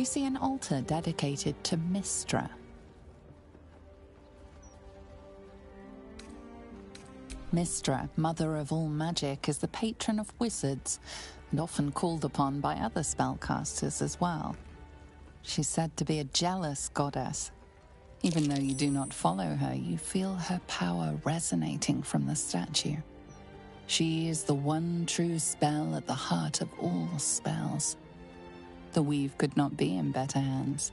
you see an altar dedicated to Mystra. Mystra, mother of all magic, is the patron of wizards and often called upon by other spellcasters as well. She's said to be a jealous goddess. Even though you do not follow her, you feel her power resonating from the statue. She is the one true spell at the heart of all spells. The weave could not be in better hands.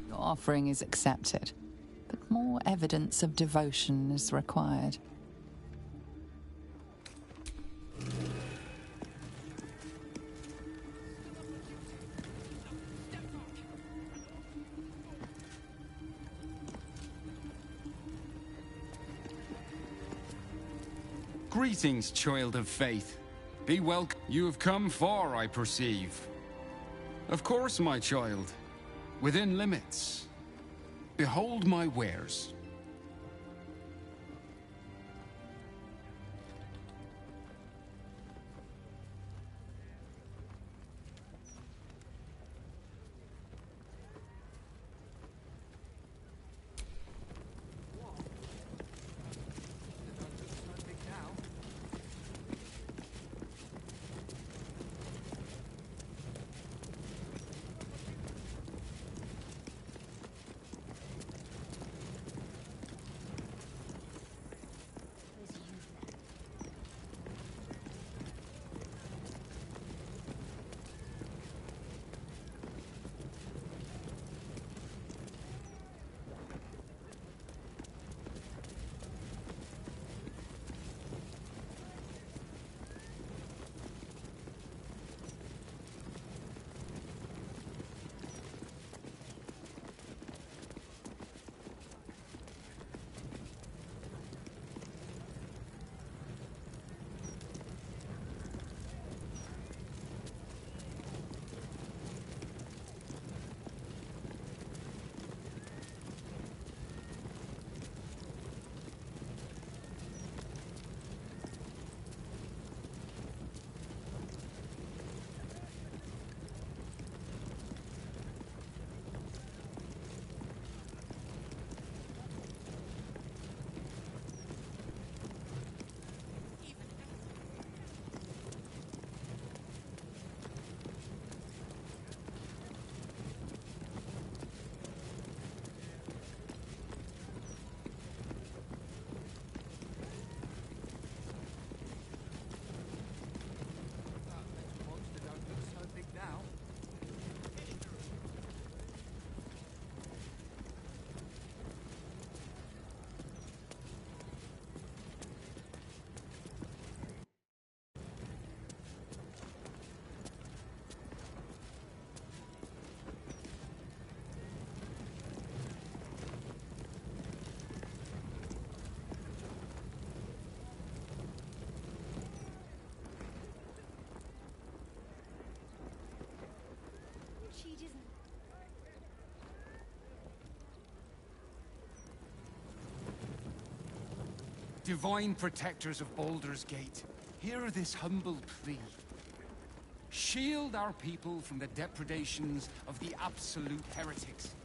Your offering is accepted, but more evidence of devotion is required. Greetings, child of faith. Be welcome. You have come far, I perceive. Of course, my child. Within limits. Behold my wares. Divine protectors of Baldur's Gate, hear this humble plea. Shield our people from the depredations of the absolute heretics.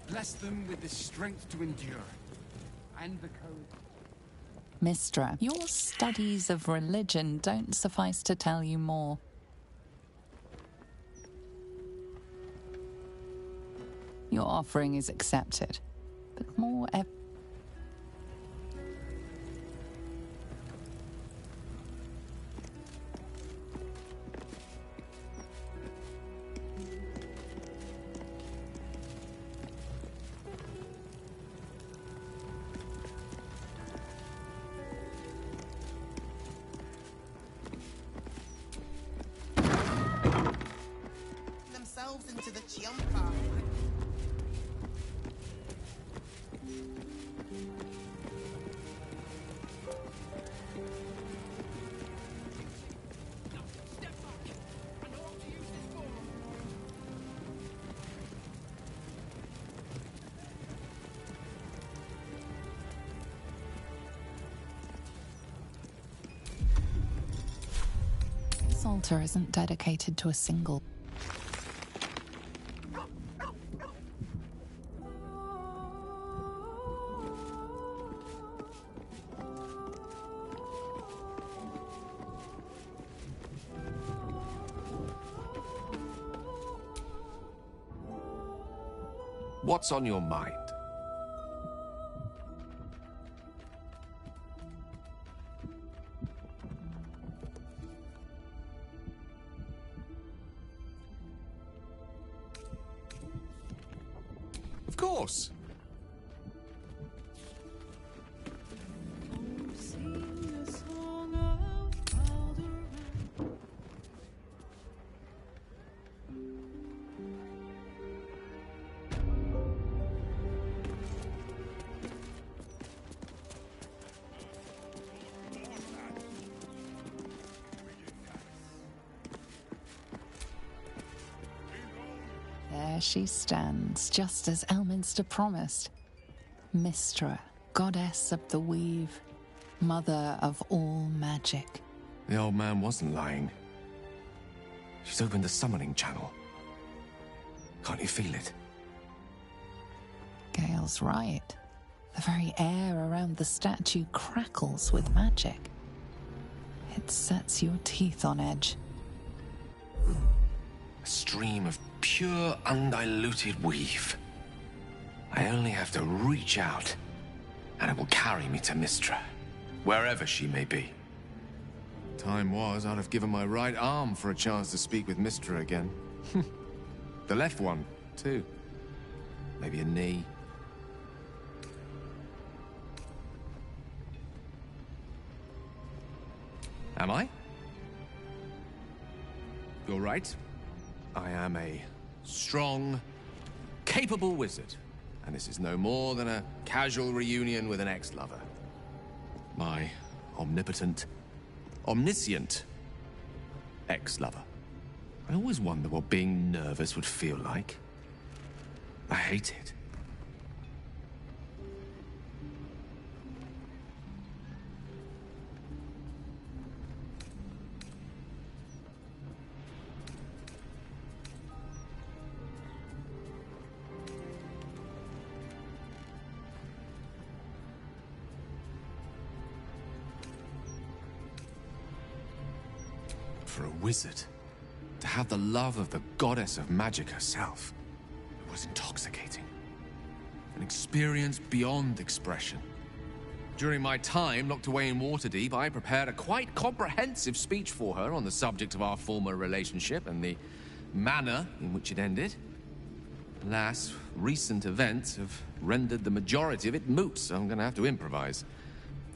Bless them with the strength to endure, and the courage. Mystra, your studies of religion don't suffice to tell you more. Your offering is accepted, but more themselves into the Chiampa. This altar isn't dedicated to a single. What's on your mind? Of course. There she stands, just as Elminster promised. Mystra, goddess of the weave, mother of all magic. The old man wasn't lying. She's opened the summoning channel. Can't you feel it? Gale's right. The very air around the statue crackles with magic. It sets your teeth on edge. A stream of pure, undiluted weave. I only have to reach out, and it will carry me to Mystra, wherever she may be. Time was, I'd have given my right arm for a chance to speak with Mystra again. The left one, too. Maybe a knee. Am I? You're right. I am a strong, capable wizard. And this is no more than a casual reunion with an ex-lover. My omnipotent, omniscient ex-lover. I always wonder what being nervous would feel like. I hate it. For a wizard, to have the love of the goddess of magic herself, it was intoxicating. An experience beyond expression. During my time locked away in Waterdeep, I prepared a quite comprehensive speech for her on the subject of our former relationship and the manner in which it ended. Alas, recent events have rendered the majority of it moot, so I'm going to have to improvise.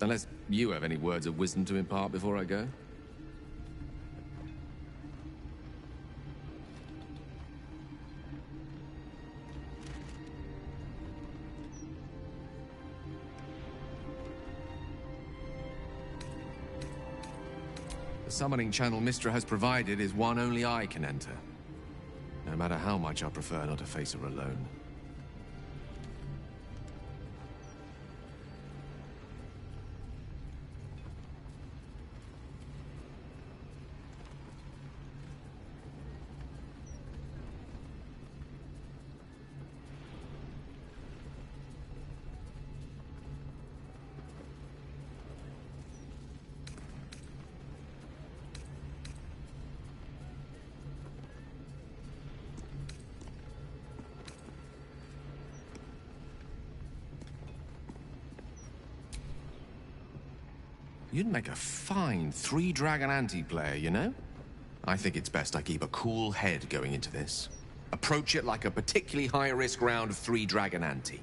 Unless you have any words of wisdom to impart before I go. The summoning channel Mystra has provided is one only I can enter. No matter how much I prefer not to face her alone. You'd make a fine three-dragon anti-player, you know? I think it's best I keep a cool head going into this. Approach it like a particularly high-risk round of three-dragon ante.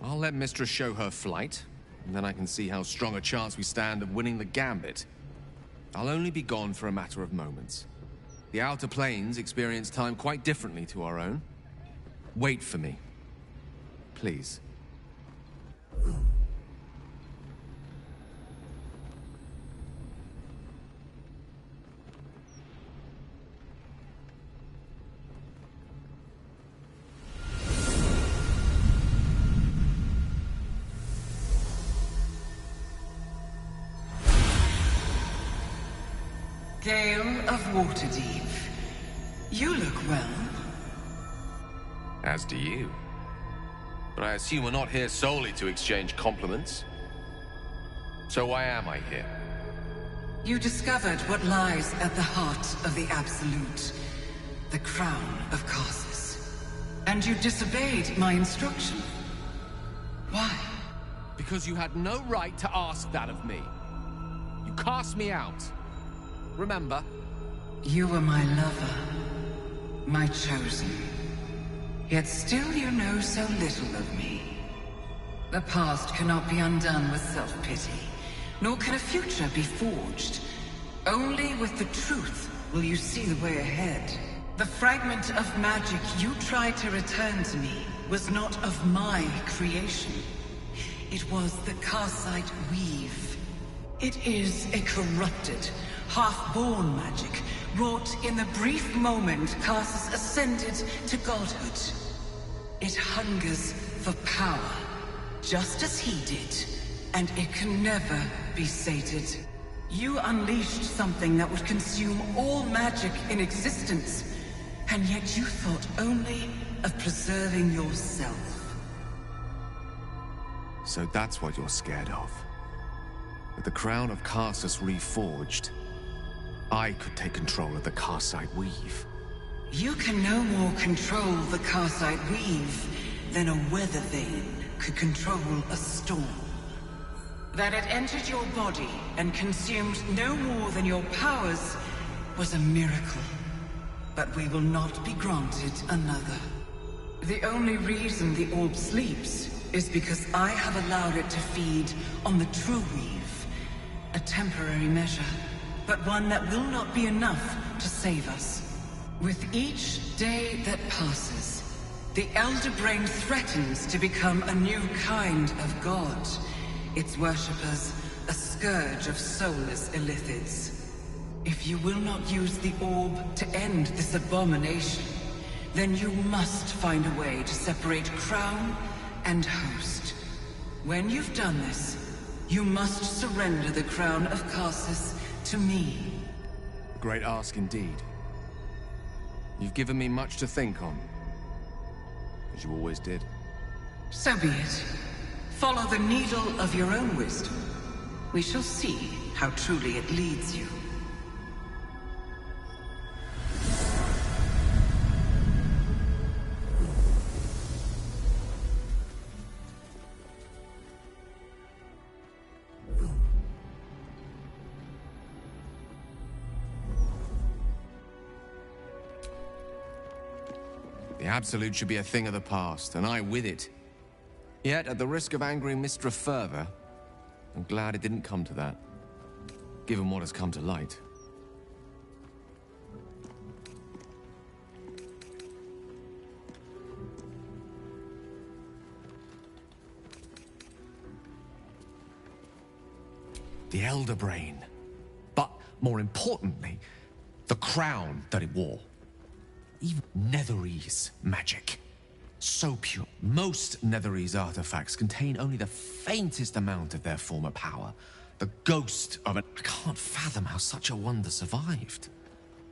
I'll let Mistress show her flight, and then I can see how strong a chance we stand of winning the gambit. I'll only be gone for a matter of moments. The Outer Planes experience time quite differently to our own. Wait for me. Please. Gale of Waterdeep. You look well. As do you. But I assume we're not here solely to exchange compliments. So why am I here? You discovered what lies at the heart of the Absolute, the crown of Karsus. And you disobeyed my instruction. Why? Because you had no right to ask that of me. You cast me out. Remember? You were my lover, my chosen. Yet still you know so little of me. The past cannot be undone with self-pity, nor can a future be forged. Only with the truth will you see the way ahead. The fragment of magic you tried to return to me was not of my creation. It was the Karsite Weave. It is a corrupted, half-born magic, wrought in the brief moment Karsus ascended to godhood. It hungers for power, just as he did, and it can never be sated. You unleashed something that would consume all magic in existence, and yet you thought only of preserving yourself. So that's what you're scared of. With the crown of Karsus reforged, I could take control of the Karsite Weave. You can no more control the Karsite Weave than a weather vane could control a storm. That it entered your body and consumed no more than your powers was a miracle. But we will not be granted another. The only reason the orb sleeps is because I have allowed it to feed on the true weave. A temporary measure, but one that will not be enough to save us. With each day that passes, the Elder Brain threatens to become a new kind of god. Its worshippers, a scourge of soulless illithids. If you will not use the orb to end this abomination, then you must find a way to separate crown and host. When you've done this, you must surrender the crown of Karsus to me. Great ask indeed. You've given me much to think on, as you always did. So be it. Follow the needle of your own wisdom. We shall see how truly it leads you. The Absolute should be a thing of the past, and I with it. Yet, at the risk of angering Mystra further, I'm glad it didn't come to that, given what has come to light. The Elder Brain. But, more importantly, the crown that it wore. Even Netherese magic. So pure. Most Netherese artifacts contain only the faintest amount of their former power. The ghost of it. I can't fathom how such a wonder survived.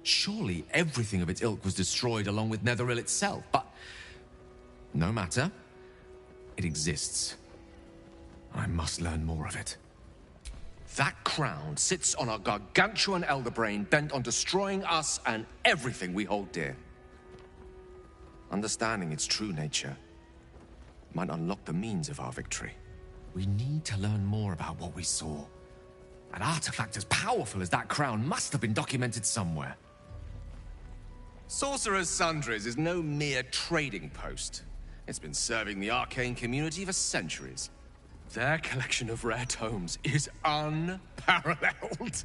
Surely everything of its ilk was destroyed along with Netheril itself, but no matter. It exists. I must learn more of it. That crown sits on a gargantuan Elder Brain bent on destroying us and everything we hold dear. Understanding its true nature might unlock the means of our victory. We need to learn more about what we saw. An artifact as powerful as that crown must have been documented somewhere. Sorcerer's Sundries is no mere trading post. It's been serving the arcane community for centuries. Their collection of rare tomes is unparalleled.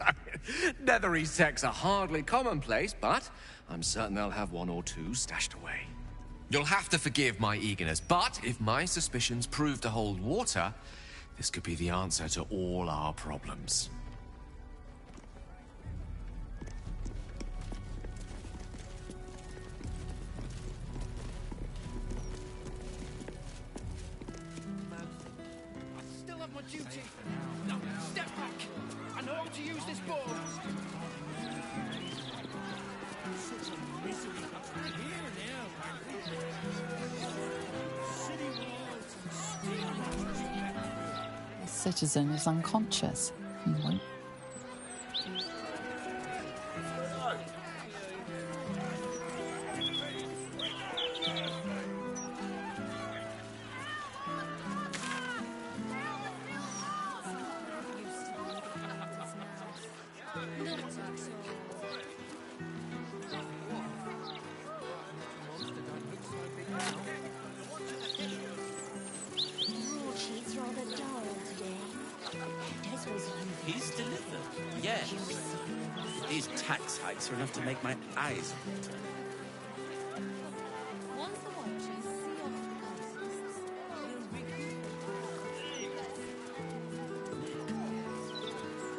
Netherese texts are hardly commonplace, but I'm certain they'll have one or two stashed away. You'll have to forgive my eagerness, but if my suspicions prove to hold water, this could be the answer to all our problems. Duty. Now, step back. I know how to use this board. The citizen is unconscious. He won't. He's delivered. Yes. These tax hikes are enough to make my eyes water. Once the watchers see off the coast,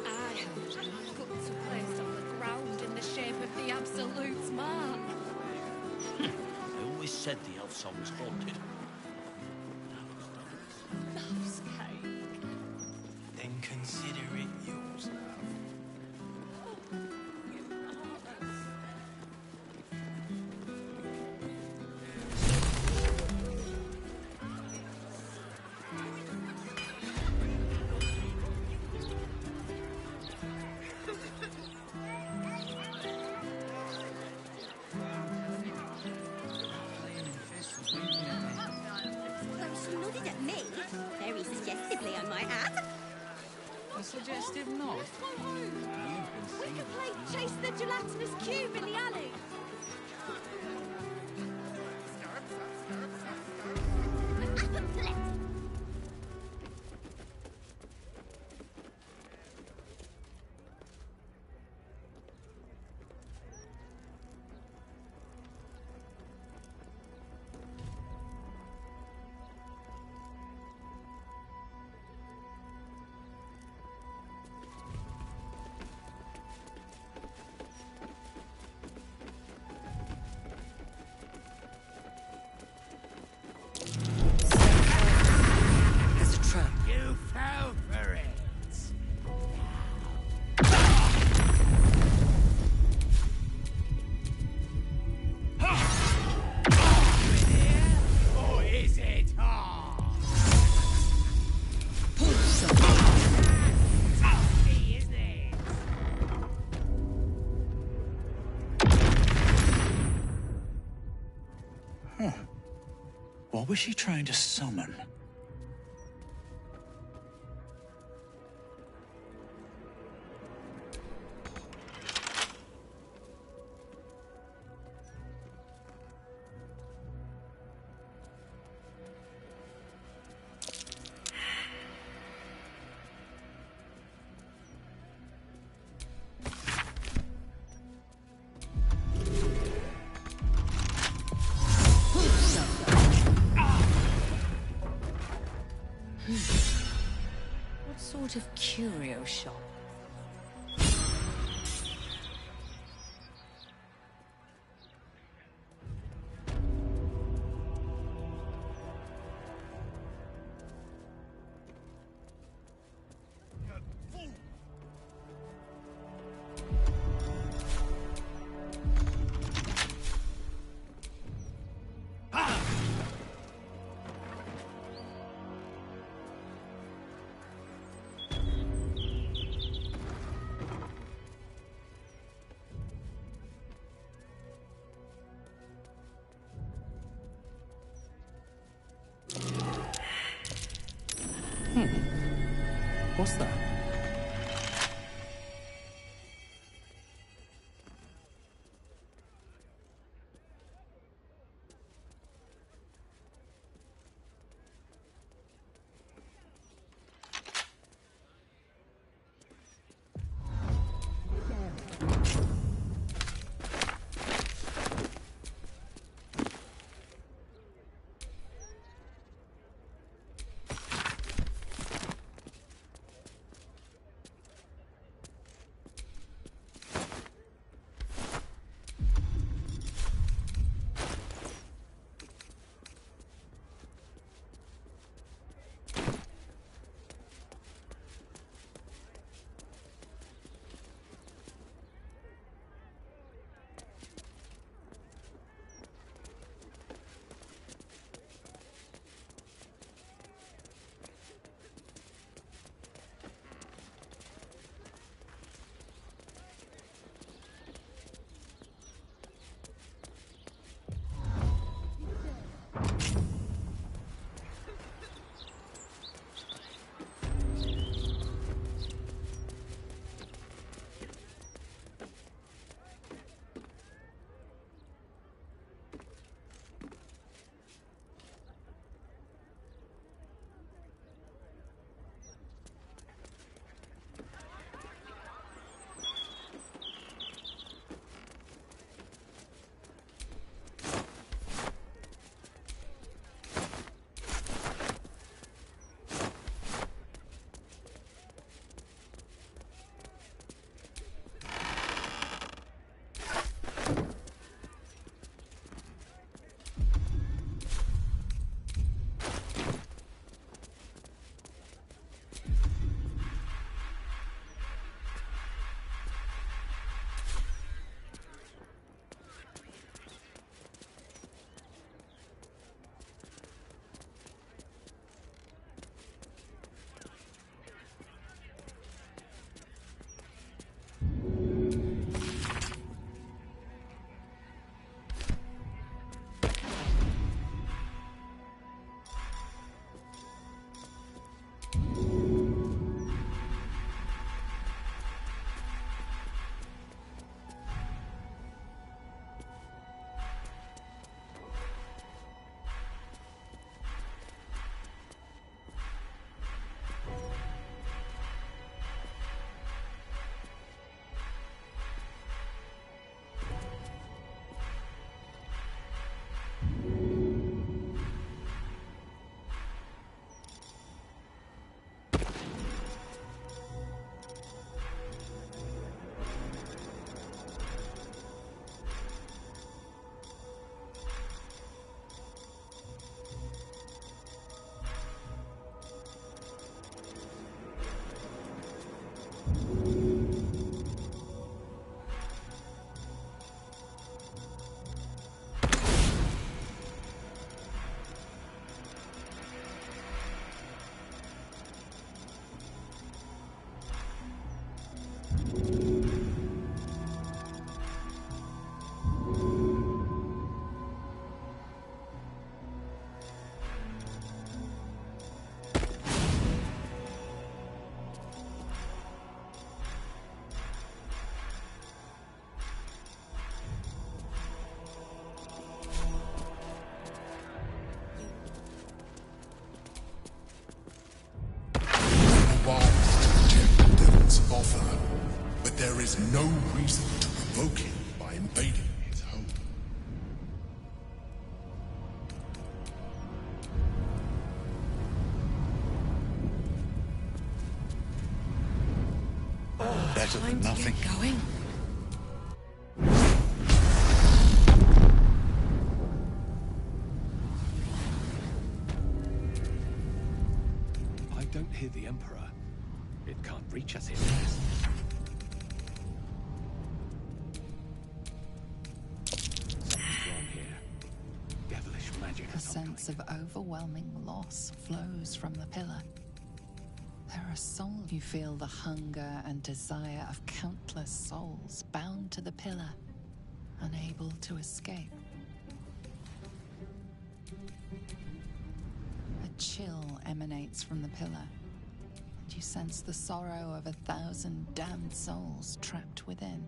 I have guts placed on the ground in the shape of the Absolute's mark. I always said the elf song was haunted. Love's cake. Then consider it yours, love. She nodded at me, very suggestively, I might add. A suggestive nod. We could play Chase the Gelatinous Cube in the alley. There's a trap. You fell for it. Or is it hard? Tasty, isn't it? What was she trying to summon? What sort of curio shop? What's that? Better than nothing. Going. I don't hear the Emperor. It can't reach us here. Wrong here. Devilish magic. A sense of overwhelming loss flows from the pillar. There are souls. You feel the hunger and desire of countless souls bound to the pillar, unable to escape. A chill emanates from the pillar, and you sense the sorrow of 1,000 damned souls trapped within.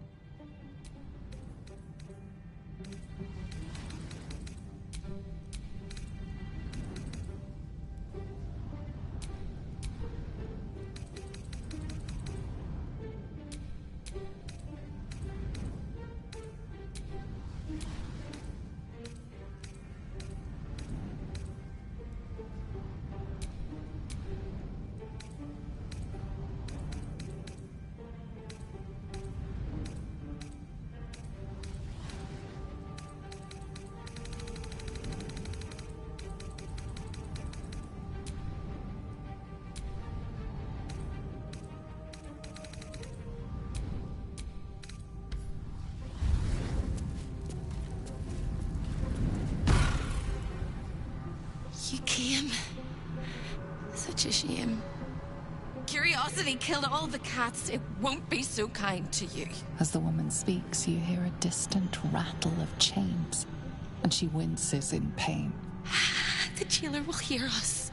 You came. Such a shame. Curiosity killed all the cats. It won't be so kind to you. As the woman speaks, you hear a distant rattle of chains, and she winces in pain. The jailer will hear us.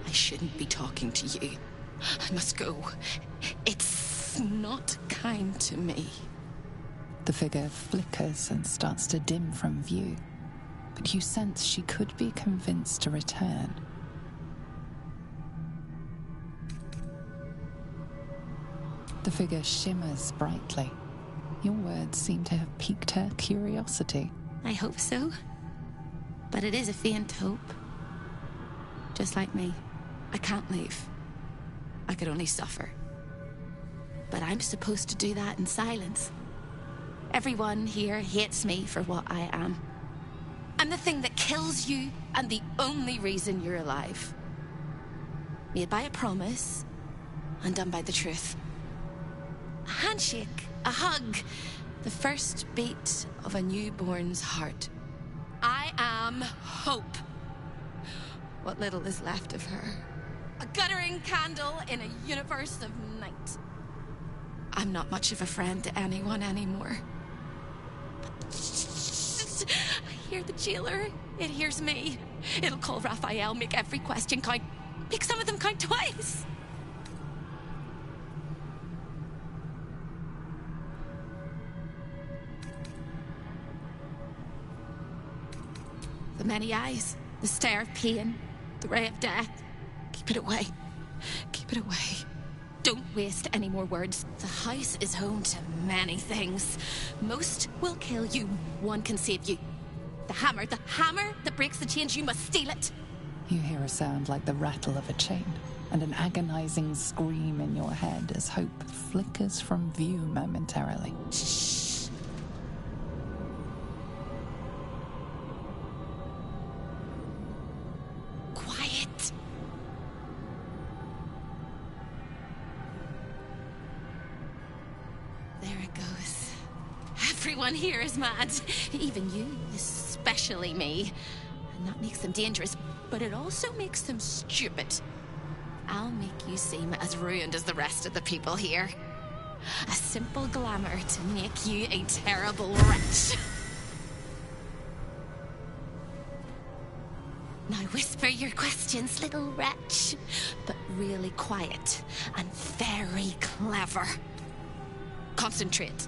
I shouldn't be talking to you. I must go. It's not kind to me. The figure flickers and starts to dim from view, but you sense she could be convinced to return. The figure shimmers brightly. Your words seem to have piqued her curiosity. I hope so. But it is a faint hope. Just like me. I can't leave. I could only suffer. But I'm supposed to do that in silence. Everyone here hates me for what I am. I'm the thing that kills you and the only reason you're alive. Made by a promise, undone by the truth. A handshake, a hug, the first beat of a newborn's heart. I am hope. What little is left of her. A guttering candle in a universe of night. I'm not much of a friend to anyone anymore. I hear the jailer. It hears me. It'll call Raphael, make every question count. Make some of them count twice. The many eyes, the stare of pain, the ray of death. Keep it away. Keep it away. Don't waste any more words. The house is home to many things. Most will kill you. One can save you. The hammer that breaks the chains, you must steal it. You hear a sound like the rattle of a chain, and an agonizing scream in your head as hope flickers from view momentarily. Shh. Quiet. There it goes. Everyone here is mad. Even you, especially me. And that makes them dangerous, but it also makes them stupid. I'll make you seem as ruined as the rest of the people here. A simple glamour to make you a terrible wretch. Now whisper your questions, little wretch. But really quiet and very clever. Concentrate.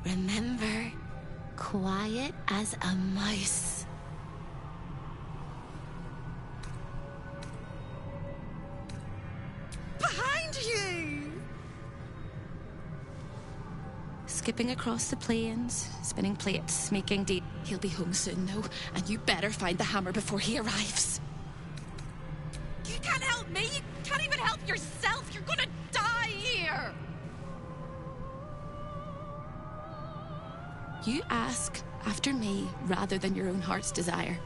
Remember, quiet as a mouse. Behind you! skipping across the plains, spinning plates, making deed. He'll be home soon, though, and you better find the hammer before he arrives. You can't help me! You can't even help yourself! You're gonna die here! You ask after me rather than your own heart's desire.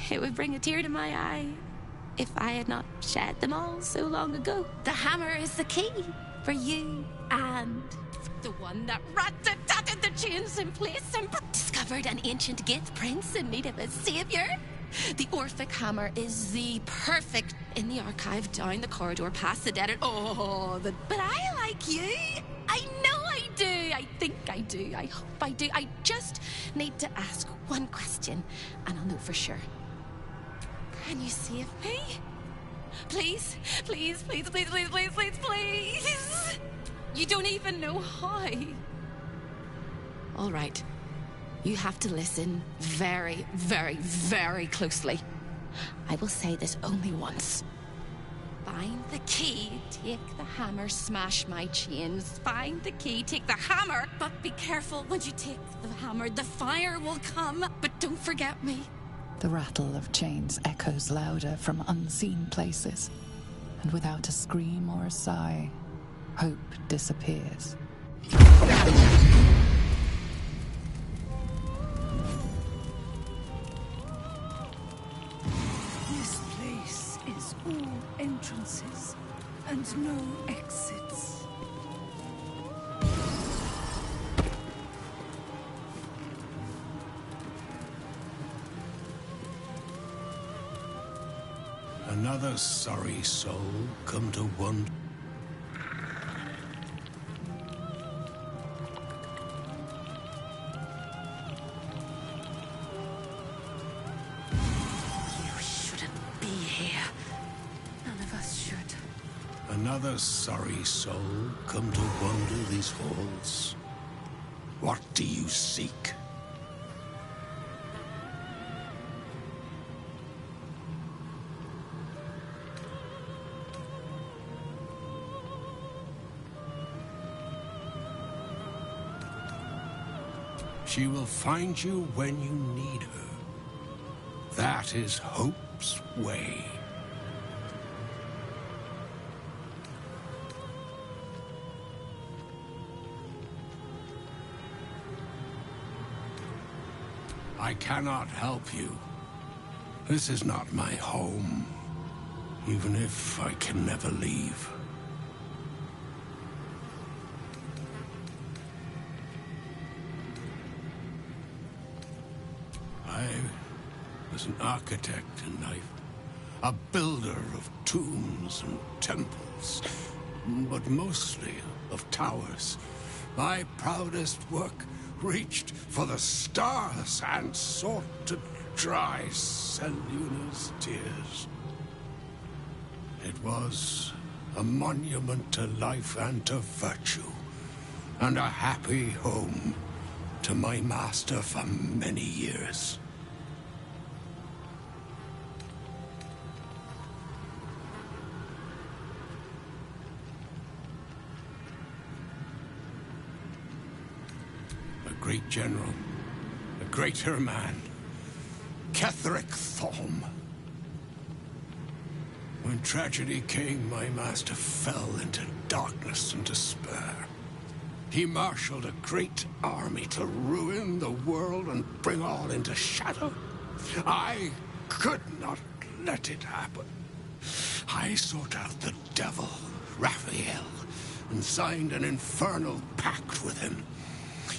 It would bring a tear to my eye if I had not shed them all so long ago. The hammer is the key for you and the one that rat-a-tatted the chains in place and discovered an ancient Gith prince in need of a savior. The Orphic hammer is the perfect in the archive down the corridor past the dead. But I like you. I know I do. I think I do. I hope I do. I just need to ask one question, and I'll know for sure. Can you save me? Please, please, please, please, please, please, please, please. You don't even know how. All right. You have to listen very, very, very closely. I will say this only once. Find the key, take the hammer, smash my chains. Find the key, take the hammer. But be careful, when you take the hammer, the fire will come. But don't forget me. The rattle of chains echoes louder from unseen places, and without a scream or a sigh, hope disappears. This place is all entrances and no exits. Another sorry soul come to wander. You shouldn't be here. None of us should. Another sorry soul come to wander these halls. What do you seek? She will find you when you need her. That is Hope's way. I cannot help you. This is not my home, even if I can never leave. I was an architect in life, a builder of tombs and temples, but mostly of towers. My proudest work reached for the stars and sought to dry Selûne's tears. It was a monument to life and to virtue, and a happy home to my master for many years. A great general, a greater man, Ketheric Thorm. When tragedy came, my master fell into darkness and despair. He marshaled a great army to ruin the world and bring all into shadow. I could not let it happen. I sought out the devil, Raphael, and signed an infernal pact with him.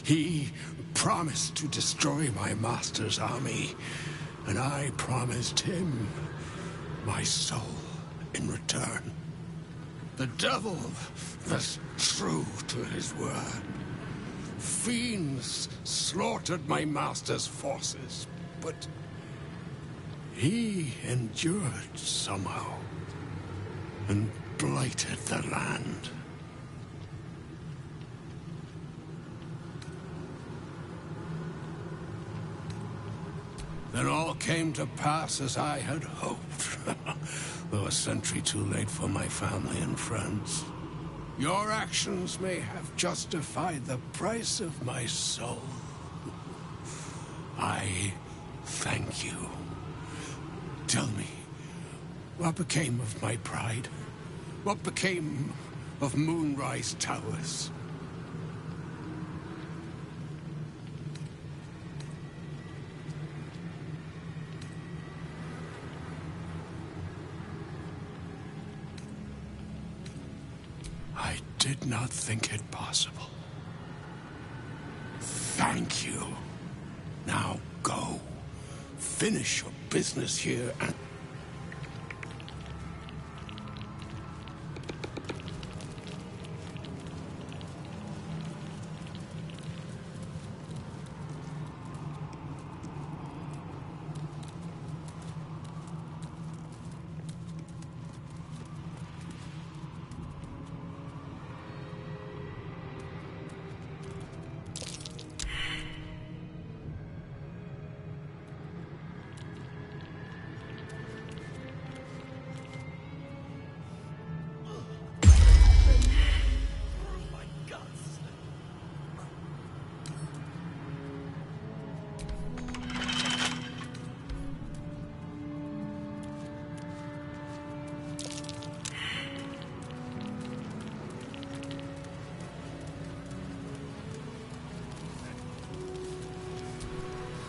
He promised to destroy my master's army, and I promised him my soul in return. The devil was true to his word. Fiends slaughtered my master's forces, but he endured somehow and blighted the land. Then all came to pass as I had hoped, though a century too late for my family and friends. Your actions may have justified the price of my soul. I thank you. Tell me, what became of my pride? What became of Moonrise Towers? I did not think it possible. Thank you. Now go. Finish your business here and...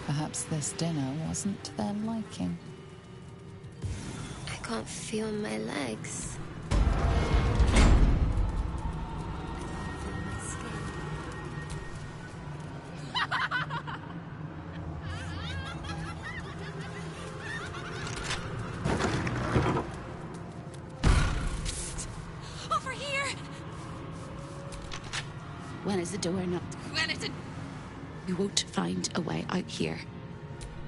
Perhaps this dinner wasn't to their liking. I can't feel my legs. Over here! When is the door not? When is it? You won't find a way out here.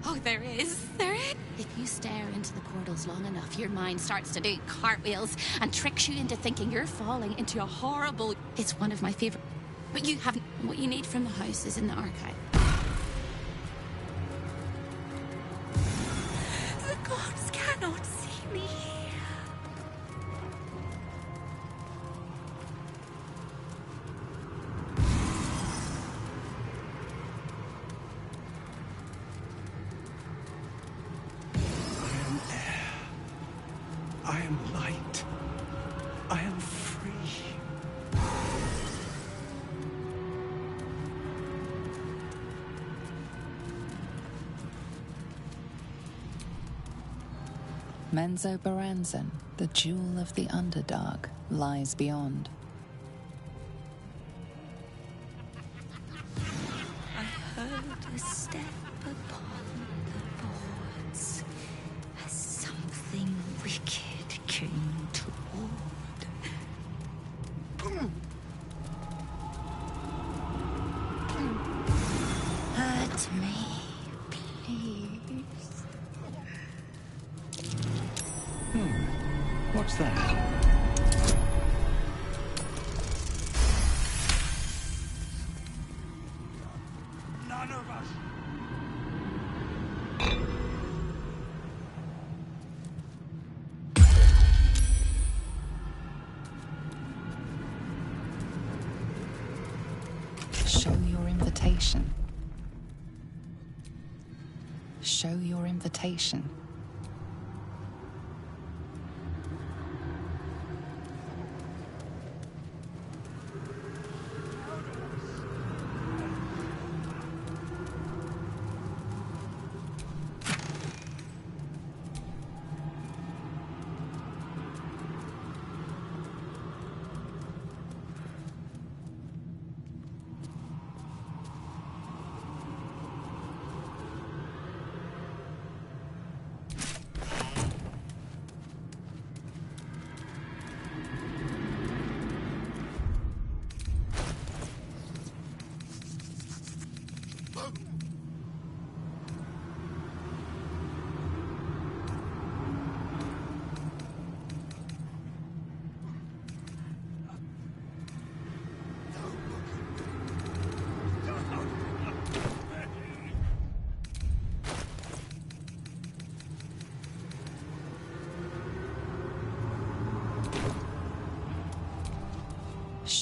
Oh, there is. There is. If you stare into the portals long enough, your mind starts to do cartwheels and tricks you into thinking you're falling into a horrible... It's one of my favorite... But you haven't... What you need from the house is in the archive. The gods cannot see me here. I am light. I am free. Menzoberranzan, the jewel of the Underdark, lies beyond. I heard a step upon the boards as something wicked came toward. Hurt me, please. What's that? None of us. Show your invitation. Show your invitation.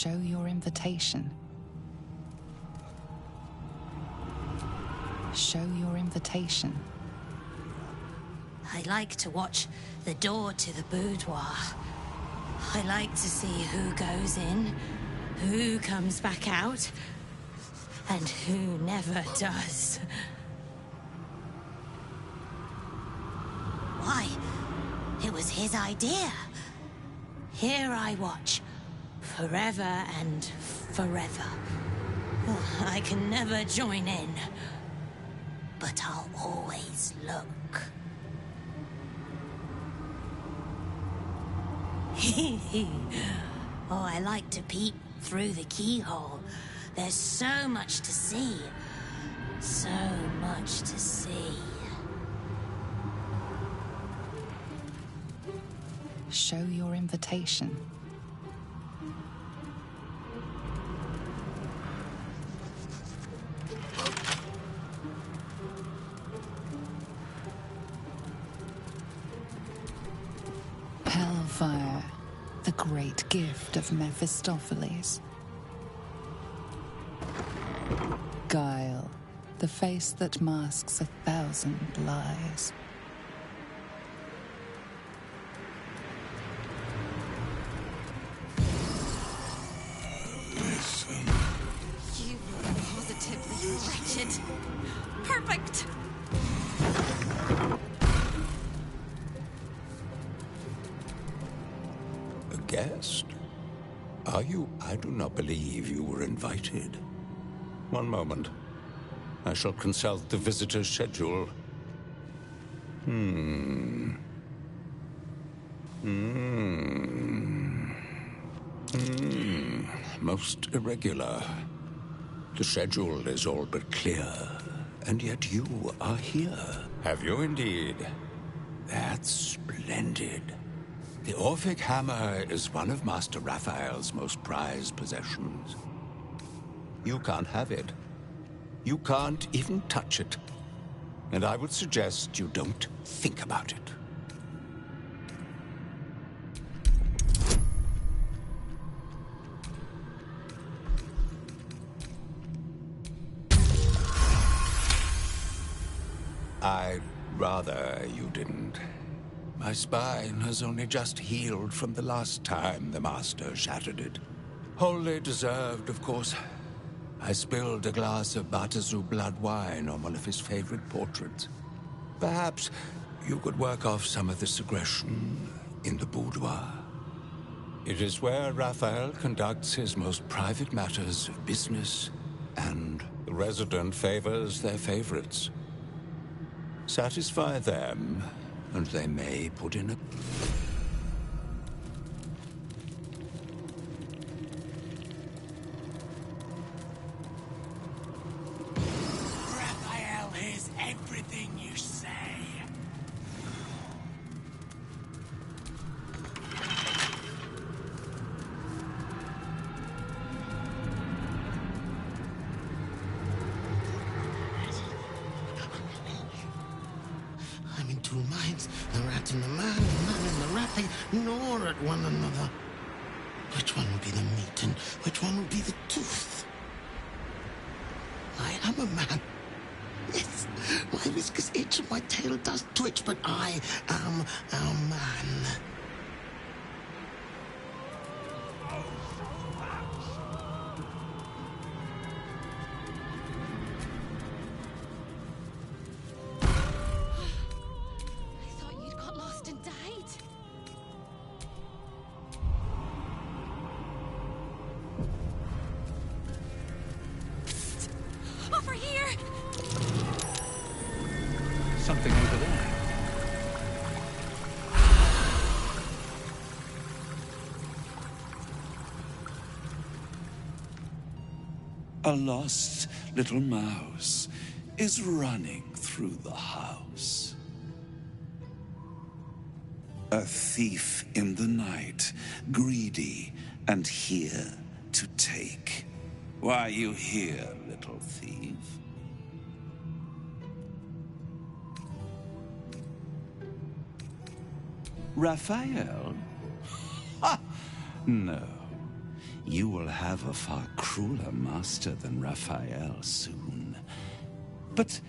Show your invitation. Show your invitation. I like to watch the door to the boudoir. I like to see who goes in, who comes back out, and who never does. Why? It was his idea. Here I watch, forever and forever. I can never join in, but I'll always look. Oh, I like to peep through the keyhole. There's so much to see. So much to see. Show your invitation. Hellfire, the great gift of Mephistopheles. Guile, the face that masks 1,000 lies. Listen. You were positively wretched. Perfect. A guest? Are you? I do not believe you were invited. One moment. I shall consult the visitor's schedule. Most irregular. The schedule is all but clear. And yet you are here. Have you indeed? That's splendid. The Orphic Hammer is one of Master Raphael's most prized possessions. You can't have it. You can't even touch it. And I would suggest you don't think about it. I'd rather you didn't. My spine has only just healed from the last time the Master shattered it. Wholly deserved, of course. I spilled a glass of Batazu blood wine on one of his favorite portraits. Perhaps you could work off some of this aggression in the boudoir. It is where Raphael conducts his most private matters of business, and the resident favors their favorites. Satisfy them, and they may put in a... Raphael hears everything you say. I'm in two minds. The rat and the man and the rat, they gnaw at one another. Which one will be the meat and which one will be the tooth? I am a man. Yes, my whiskers itch and my tail does twitch, but I am a man. I thought you'd got lost and died. Over here! Something over there. A lost little mouse is running through the house. A thief in the night, greedy and here to take. Why you here, little thief? Raphael? Ha! No. You will have a far crueler master than Raphael soon. But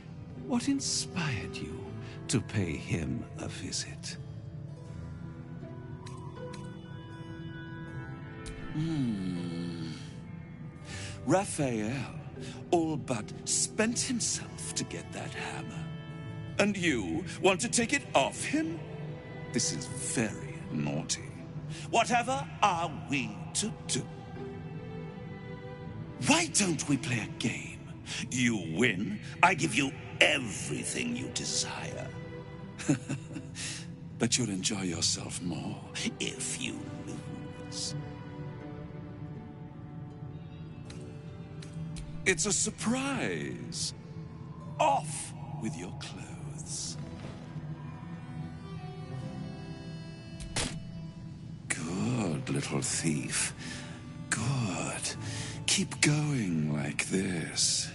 what inspired you to pay him a visit? Raphael all but spent himself to get that hammer. And you want to take it off him? This is very naughty. Whatever are we to do? Why don't we play a game? You win, I give you everything you desire. But you'll enjoy yourself more if you lose. It's a surprise. Off with your clothes. Good, little thief. Good. Keep going like this.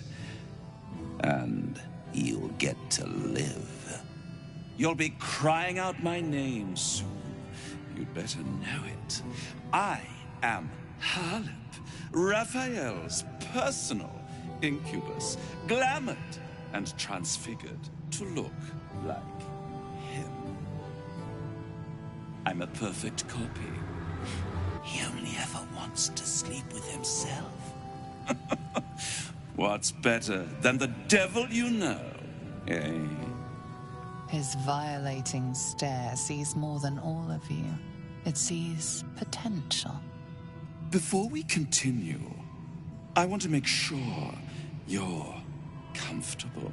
And you'll get to live. You'll be crying out my name soon. You'd better know it. I am Harlip, Raphael's personal incubus, glamored and transfigured to look like him. I'm a perfect copy. He only ever wants to sleep with himself. What's better than the devil you know, eh? His violating stare sees more than all of you. It sees potential. Before we continue, I want to make sure you're comfortable.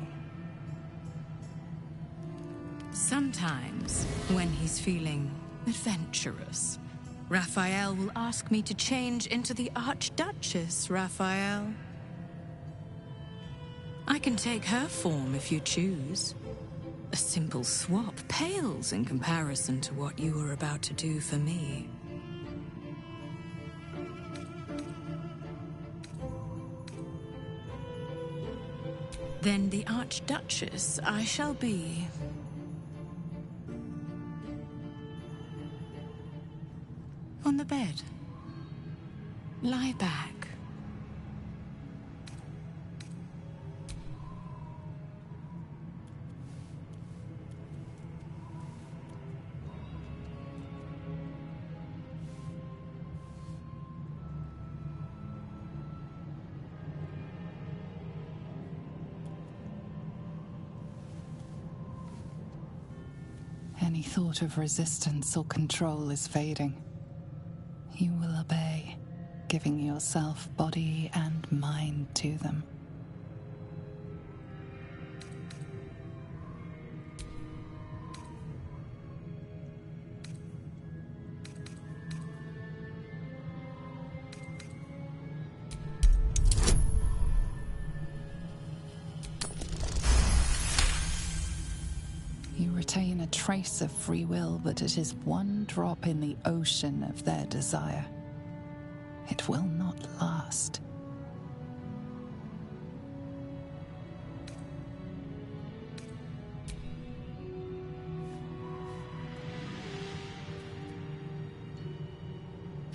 Sometimes, when he's feeling adventurous, Raphael will ask me to change into the Archduchess, Raphael. I can take her form if you choose. A simple swap pales in comparison to what you were about to do for me. Then the Archduchess I shall be. On the bed. Lie back. Any thought of resistance or control is fading. You will obey, giving yourself body and mind to them. You retain a trace of free will, but it is one drop in the ocean of their desire. It will not last.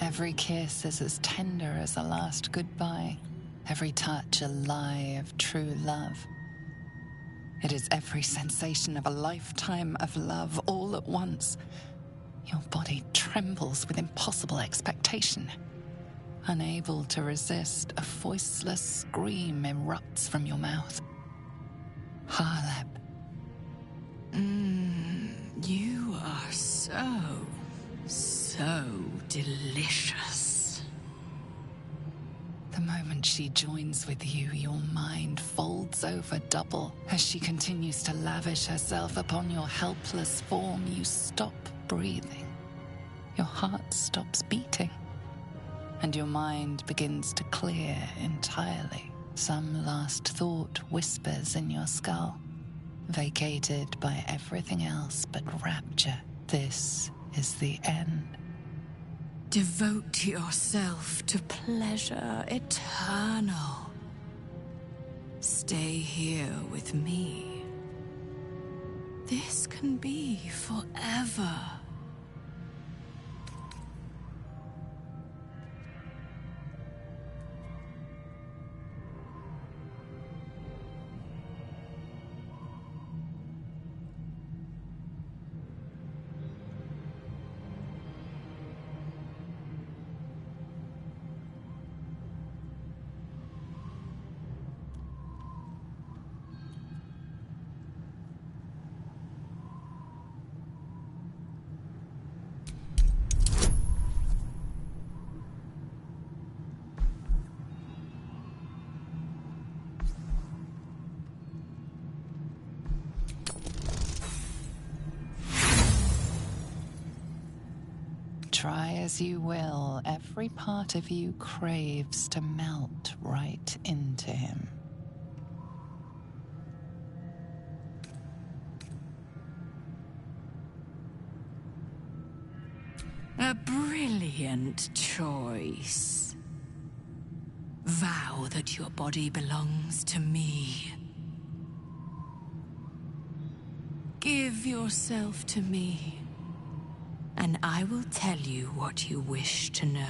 Every kiss is as tender as a last goodbye. Every touch a lie of true love. It is every sensation of a lifetime of love all at once. Your body trembles with impossible expectation. Unable to resist, a voiceless scream erupts from your mouth. Harlip. You are so delicious. The moment she joins with you, your mind folds over double. As she continues to lavish herself upon your helpless form, you stop breathing. Your heart stops beating. And your mind begins to clear entirely. Some last thought whispers in your skull, vacated by everything else but rapture. This is the end. Devote yourself to pleasure eternal. Stay here with me. This can be forever. Try as you will, every part of you craves to melt right into him. A brilliant choice. Vow that your body belongs to me. Give yourself to me, and I will tell you what you wish to know.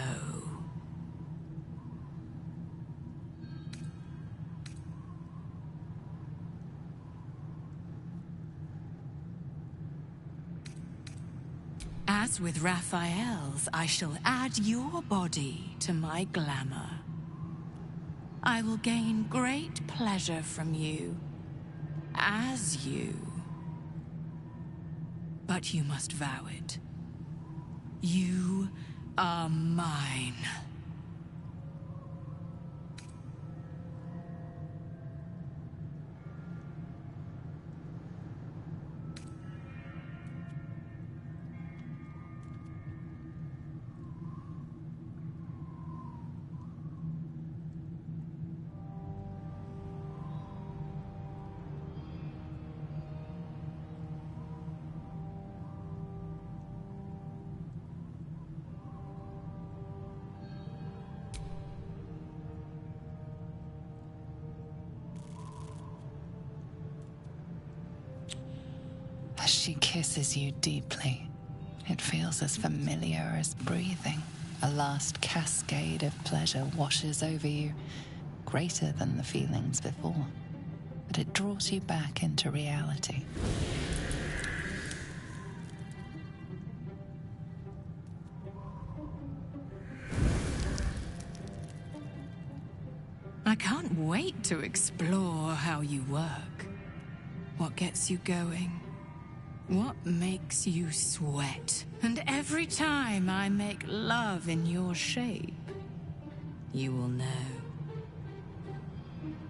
As with Raphael's, I shall add your body to my glamour. I will gain great pleasure from you, as you. But you must vow it. You are mine. As she kisses you deeply, it feels as familiar as breathing. A last cascade of pleasure washes over you, greater than the feelings before, but it draws you back into reality. I can't wait to explore how you work. What gets you going? What makes you sweat? And every time I make love in your shape, you will know.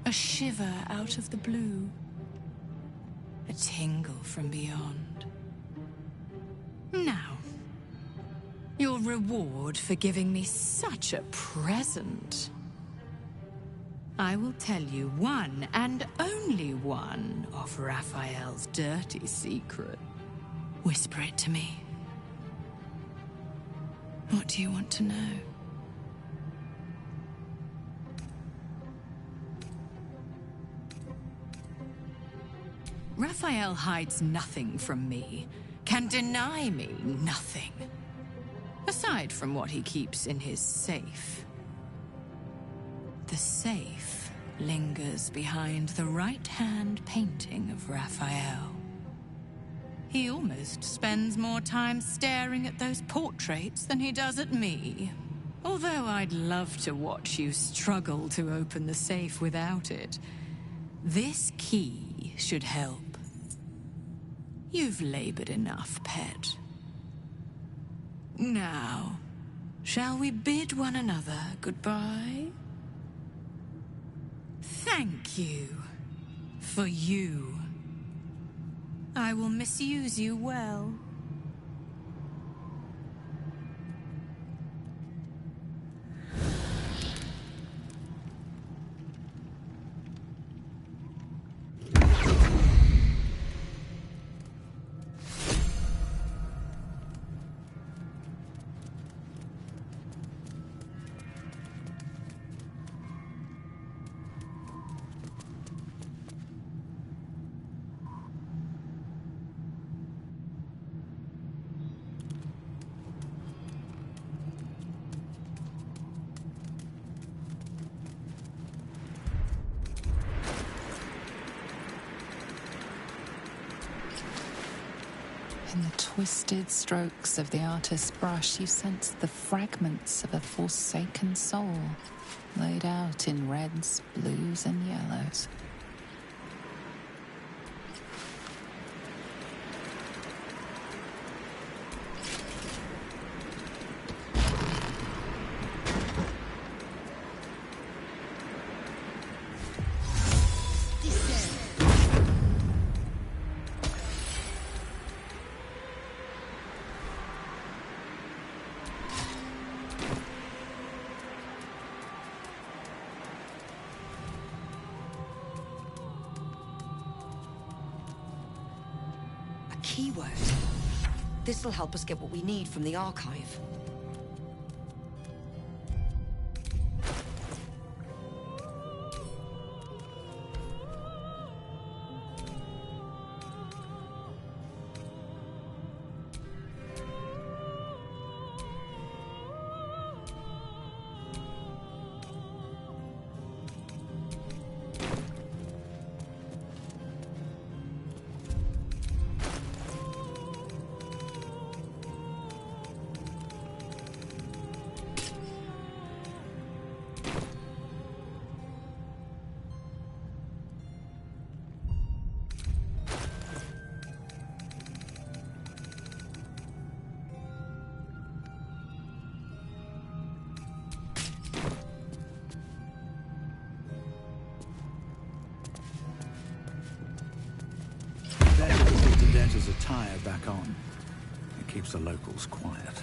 A shiver out of the blue. A tingle from beyond. Now, your reward for giving me such a present. I will tell you one and only one of Raphael's dirty secret. Whisper it to me. What do you want to know? Raphael hides nothing from me, can deny me nothing, aside from what he keeps in his safe. The safe lingers behind the right-hand painting of Raphael. He almost spends more time staring at those portraits than he does at me. Although I'd love to watch you struggle to open the safe without it. This key should help. You've labored enough, pet. Now, shall we bid one another goodbye? Thank you. For you. I will misuse you well. In the twisted strokes of the artist's brush, you sense the fragments of a forsaken soul, laid out in reds, blues, and yellows. This'll help us get what we need from the archive. His attire back on. It keeps the locals quiet.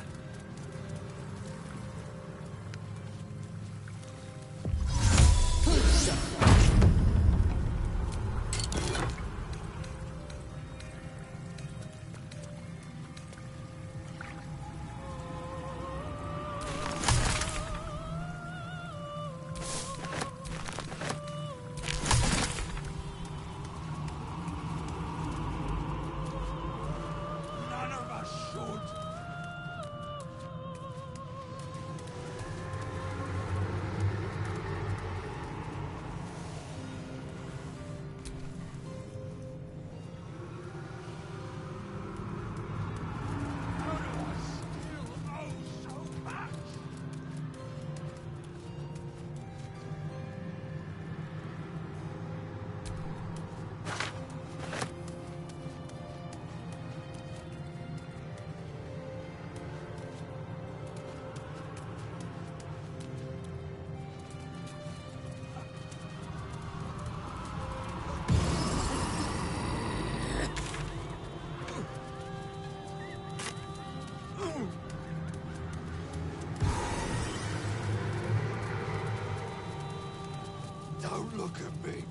Don't look at me.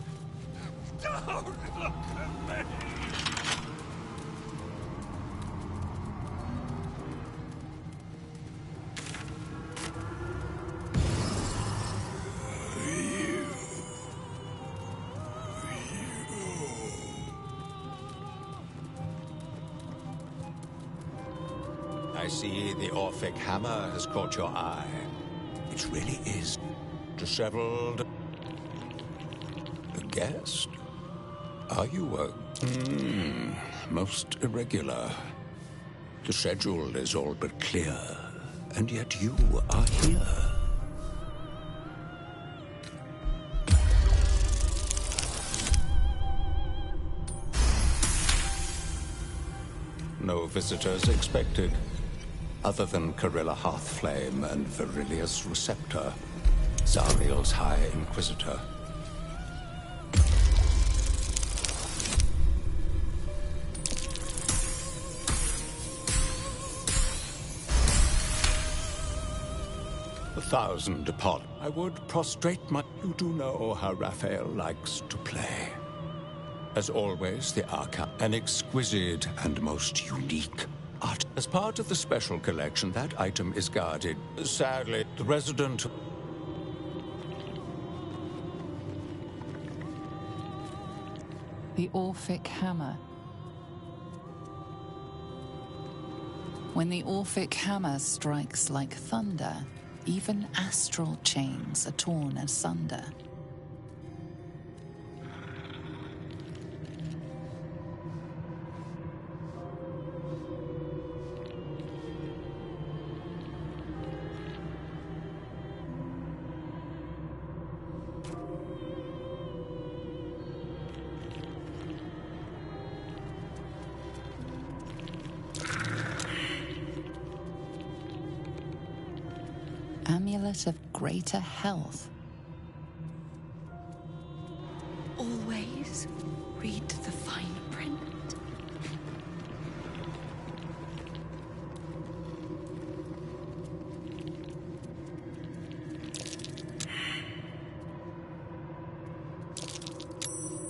Don't look at me. I see the Orphic hammer has caught your eye. It really is disheveled. A guest? Are you most irregular? The schedule is all but clear, and yet you are here. No visitors expected, other than Carilla Hearthflame and Virilius Receptor, Zariel's High Inquisitor. Thousand apart. I would prostrate my... You do know how Raphael likes to play. As always, the Arca, an exquisite and most unique art. As part of the special collection, that item is guarded. Sadly, the resident... The Orphic hammer. When the Orphic hammer strikes like thunder, even astral chains are torn asunder. Amulet of greater health. Always read the fine print.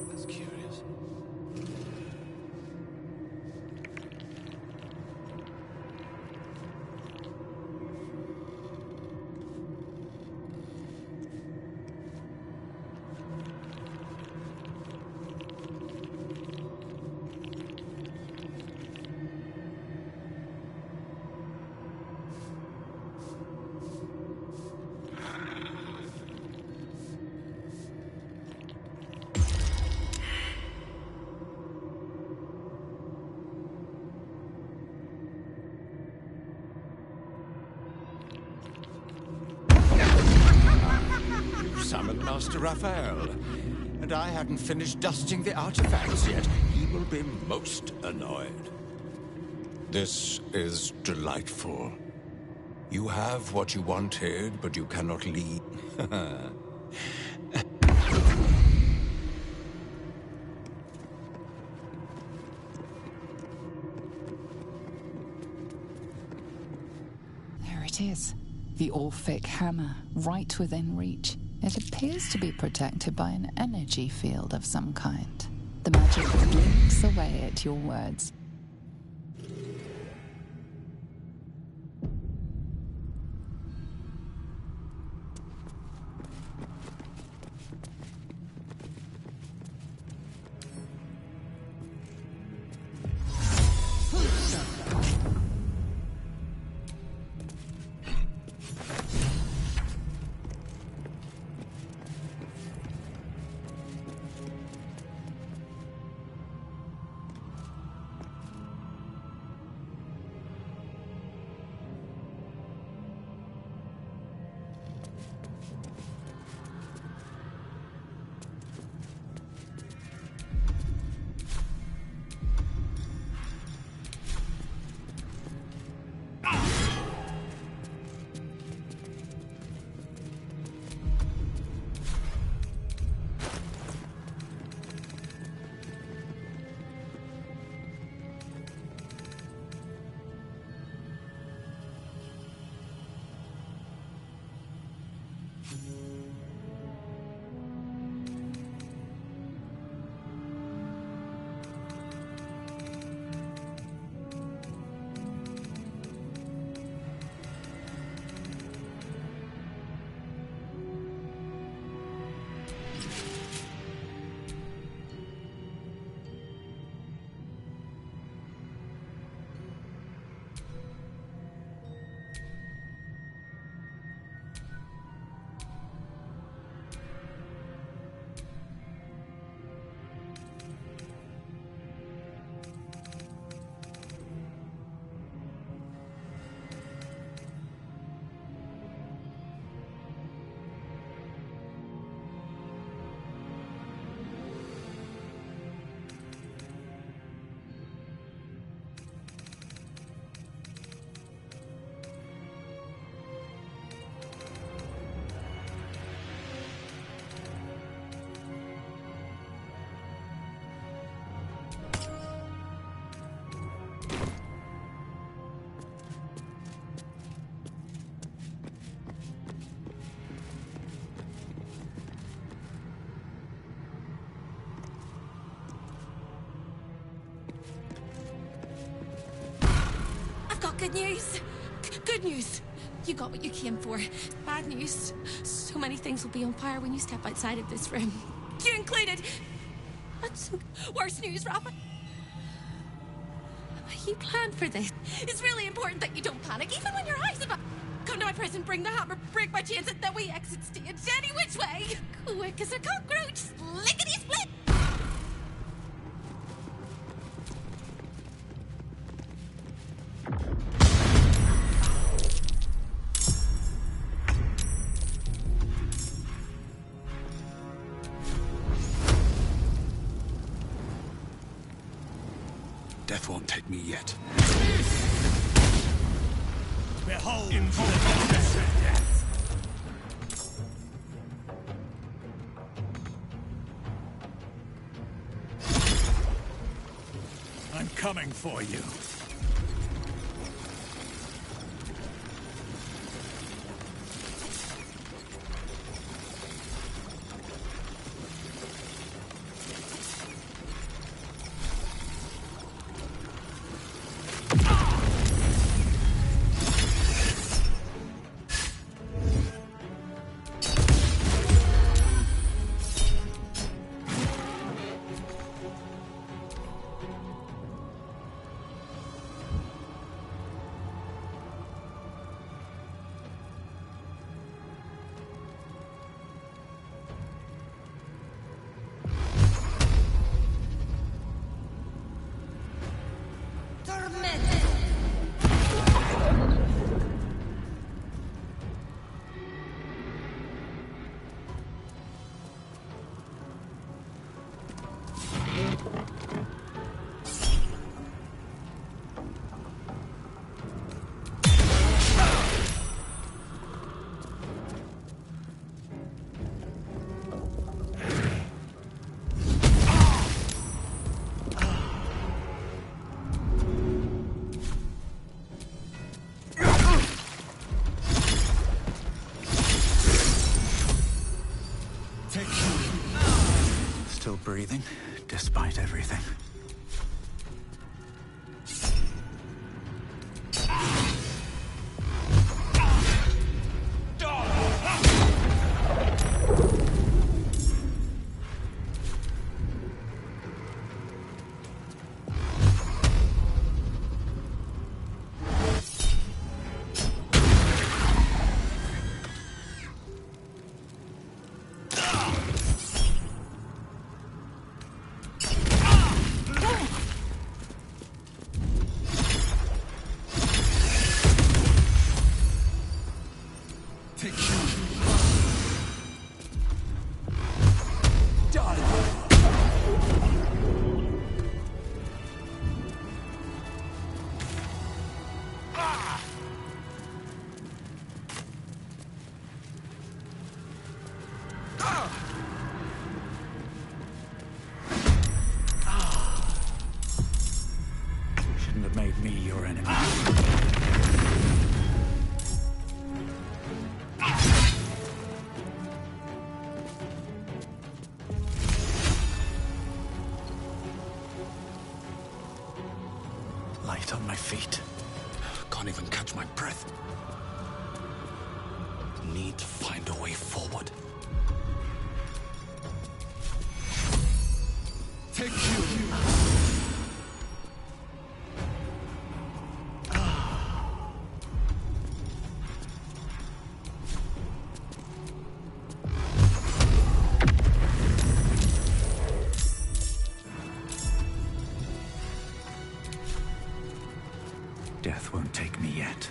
That's curious. Master Raphael. And I hadn't finished dusting the artifacts yet. He will be most annoyed. This is delightful. You have what you wanted, but you cannot leave. There it is. The Orphic hammer, right within reach. It appears to be protected by an energy field of some kind. The magic blinks away at your words. Good news! Good news! You got what you came for. Bad news. So many things will be on fire when you step outside of this room. You included! That's worse news, Rafa. You planned for this. It's really important that you don't panic, even when your eyes are back. Come to my prison, bring the hammer, break my chains, and then we exit stage any which way. Quick as a cockroach, lickety-split! Death won't take me yet. Behold! Into the darkness of death! I'm coming for you. breathing, despite everything. Shouldn't have made me your enemy. Light on my feet. Can't even catch my breath. Need to find a way forward. Take you! Death won't take me yet.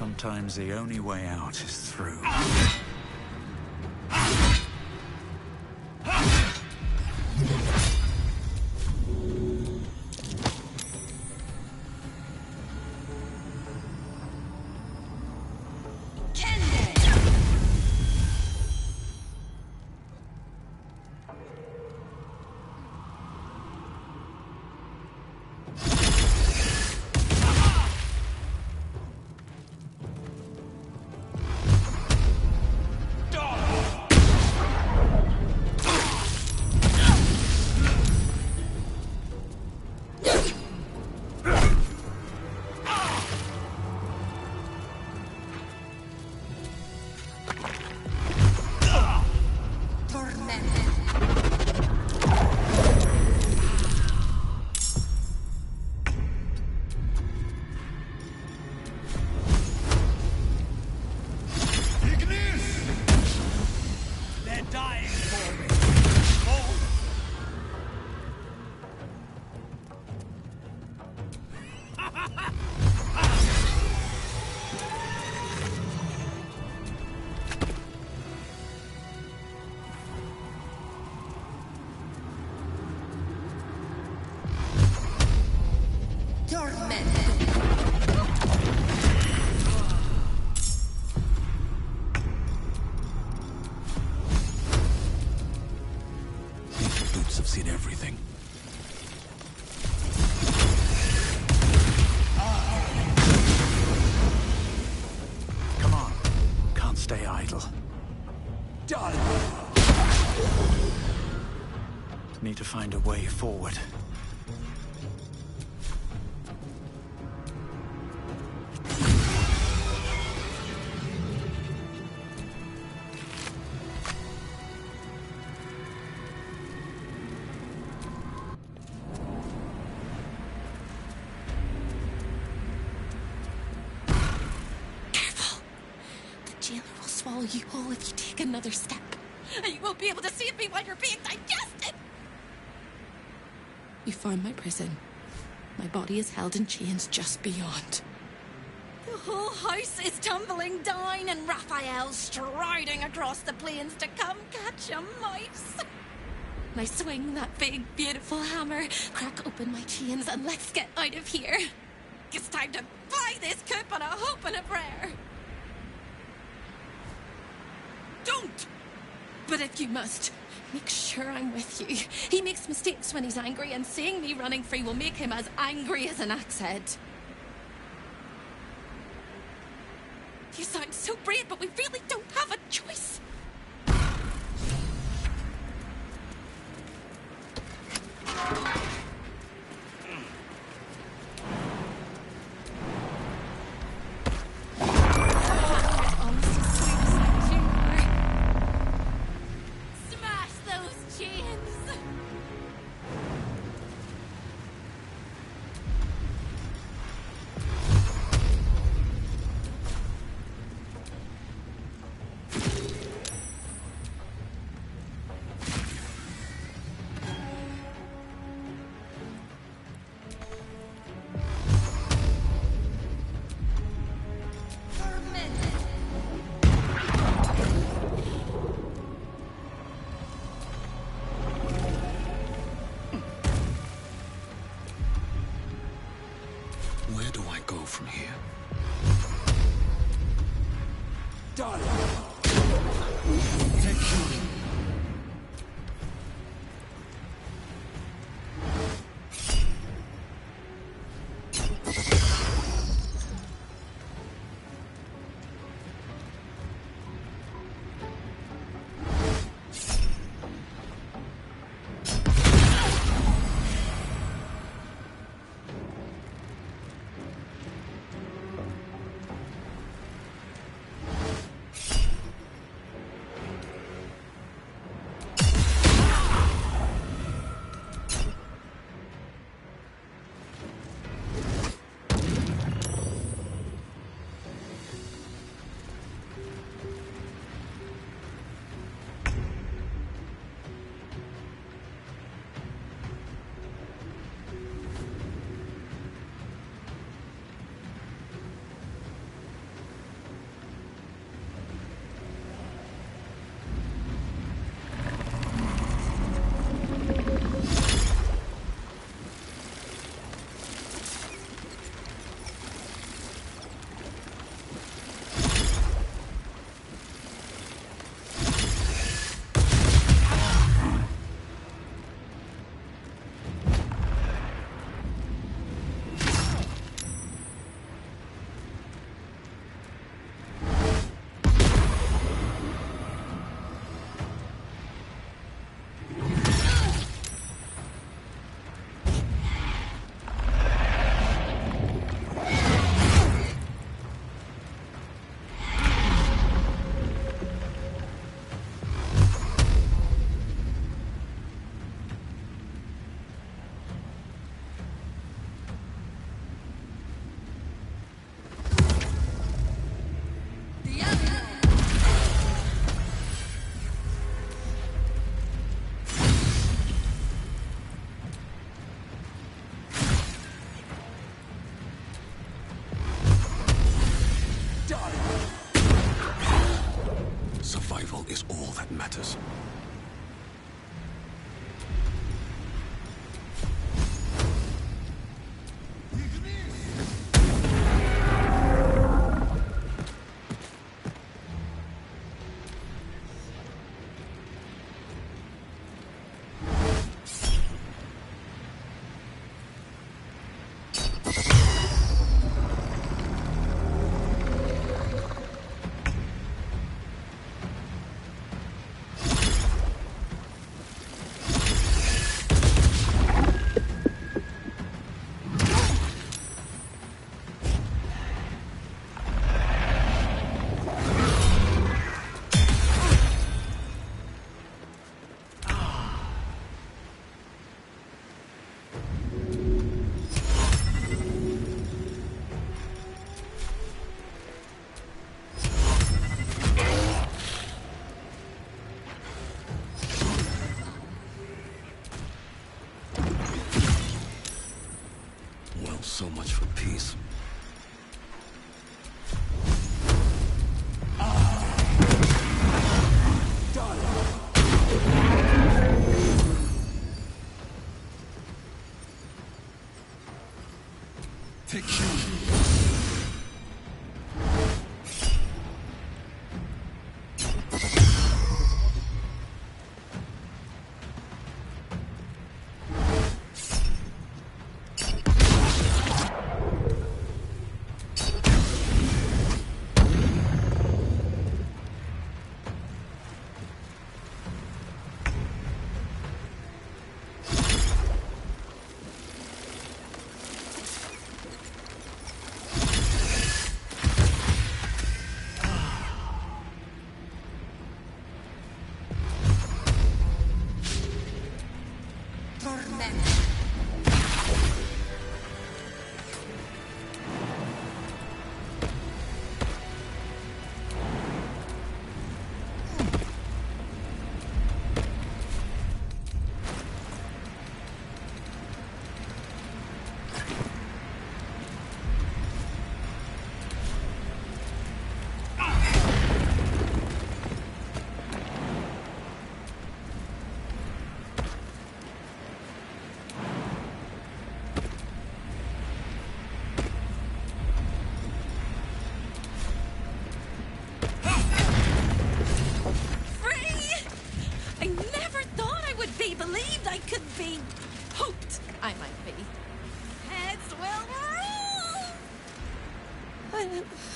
Sometimes the only way out is through. Have seen everything. Come on. Can't stay idle. Done. Need to find a way forward. kill you all if you take another step. And you won't be able to save me while you're being digested! You found my prison. My body is held in chains just beyond. The whole house is tumbling down and Raphael's striding across the plains to come catch a mouse. And I swing that big, beautiful hammer, crack open my chains, and let's get out of here. It's time to fly this coop on a hope and a prayer. Don't! But if you must, make sure I'm with you. He makes mistakes when he's angry, and seeing me running free will make him as angry as an axe head. You sound so brave, but we really don't have a choice. Smash those chains! So much for peace. Take you.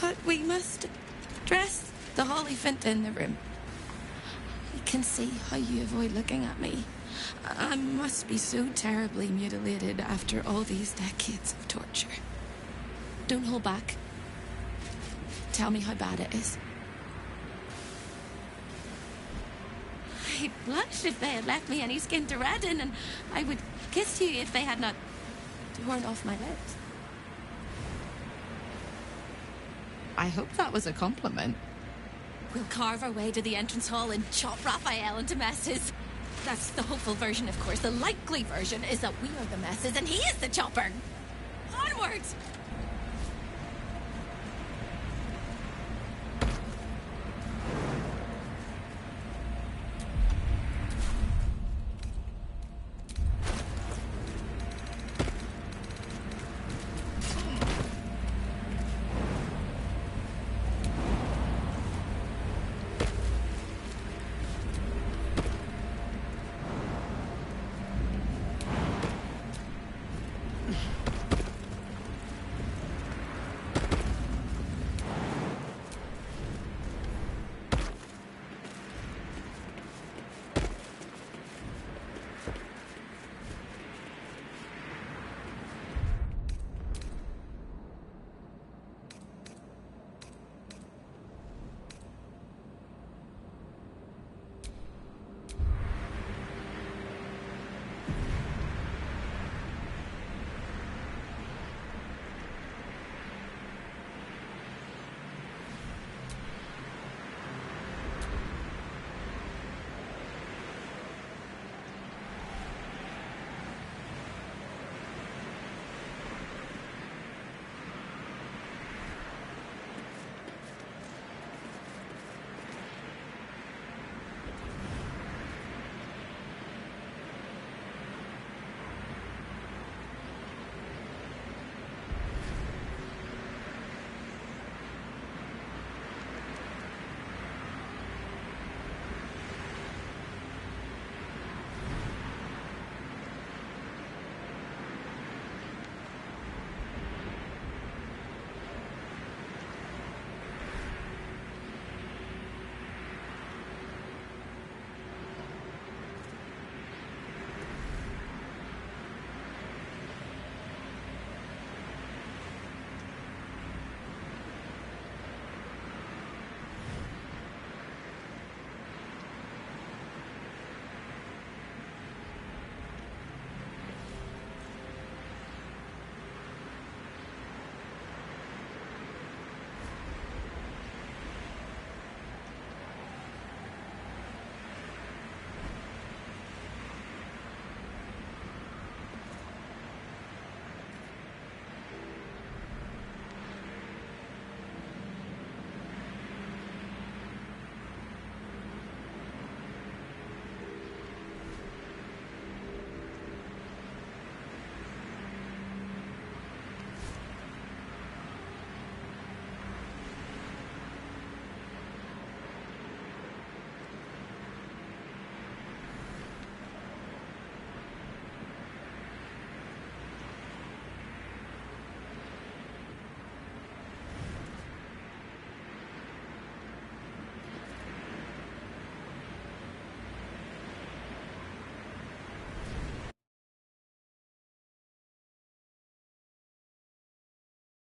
But we must dress the Hollyphant in the room. I can see how you avoid looking at me. I must be so terribly mutilated after all these decades of torture. Don't hold back. Tell me how bad it is. I'd blush if they had left me any skin to redden, and I would kiss you if they had not torn off my lips. I hope that was a compliment. We'll carve our way to the entrance hall and chop Raphael into messes. That's the hopeful version, of course. The likely version is that we are the messes and he is the chopper. Onwards!